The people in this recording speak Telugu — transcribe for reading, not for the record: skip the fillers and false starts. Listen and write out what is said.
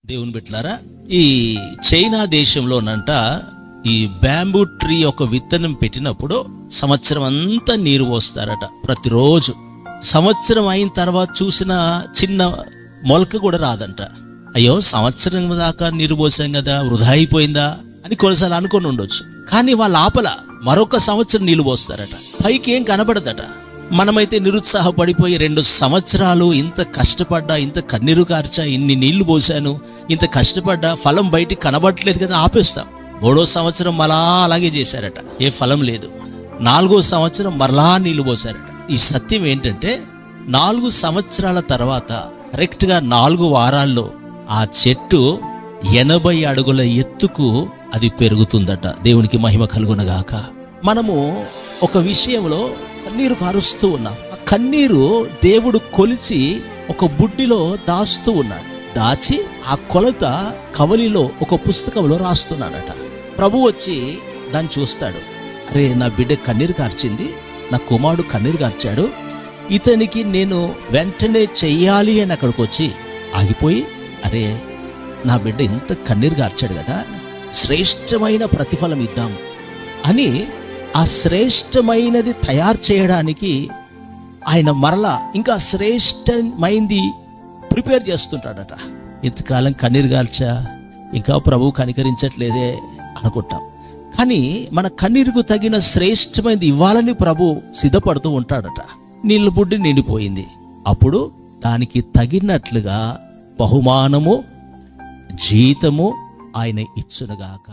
దేవుని బిడ్డలారా, ఈ చైనా దేశంలోనంట ఈ బ్యాంబూ ట్రీ ఒక విత్తనం పెట్టినప్పుడు సంవత్సరం అంతా నీరు పోస్తారట ప్రతిరోజు. సంవత్సరం అయిన తర్వాత చూసిన చిన్న మొలక కూడా రాదంట. అయ్యో, సంవత్సరం దాకా నీరు పోసాం కదా, వృధా అయిపోయిందా అని కొన్నిసార్లు అనుకొని ఉండొచ్చు. కానీ వాళ్ళ ఆపల మరొక సంవత్సరం నీళ్లు పోస్తారట. పైకి ఏం కనబడదట. మనమైతే నిరుత్సాహపడిపోయి 2 సంవత్సరాలు ఇంత కష్టపడ్డా, ఇంత కన్నీరు కార్చా, ఇన్ని నీళ్లు పోసాను, ఇంత కష్టపడ్డా, ఫలం బయటికి కనబడట్లేదు కదా ఆపేస్తాం. 3వ సంవత్సరం మరలా అలాగే చేశారట, ఏ ఫలం లేదు. 4వ సంవత్సరం మరలా నీళ్లు పోసారట. ఈ సత్యం ఏంటంటే 4 సంవత్సరాల తర్వాత కరెక్ట్గా 4 వారాల్లో ఆ చెట్టు 80 అడుగుల ఎత్తుకు అది పెరుగుతుందట. దేవునికి మహిమ కలుగునగాక. మనము ఒక విషయంలో కన్నీరు కారుస్తూ ఉన్నాం. ఆ కన్నీరు దేవుడు కొలిచి ఒక బుడ్డిలో దాస్తూ ఉన్నాడు. దాచి ఆ కొలత కవలిలో ఒక పుస్తకంలో రాస్తున్నాడట. ప్రభు వచ్చి దాన్ని చూస్తాడు. అరే, నా బిడ్డ కన్నీరు కార్చింది, నా కుమారుడు కన్నీరు కార్చాడు, ఇతనికి నేను వెంటనే చెయ్యాలి అని అక్కడికి వచ్చి ఆగిపోయి, అరే నా బిడ్డ ఇంత కన్నీరు కార్చాడు కదా, శ్రేష్టమైన ప్రతిఫలం ఇద్దాం అని ఆ శ్రేష్టమైనది తయారు చేయడానికి ఆయన మరలా ఇంకా శ్రేష్టమైంది ప్రిపేర్ చేస్తుంటాడట. ఇంతకాలం కన్నీరు గార్చా, ఇంకా ప్రభు కనికరించట్లేదే అనుకుంటాం. కానీ మన కన్నీరుకు తగిన శ్రేష్టమైనది ఇవ్వాలని ప్రభు సిద్ధపడుతూ ఉంటాడట. నీళ్ళ బుడ్డి నిండిపోయింది. అప్పుడు దానికి తగినట్లుగా బహుమానము, జీతము ఆయన ఇచ్చునుగాక.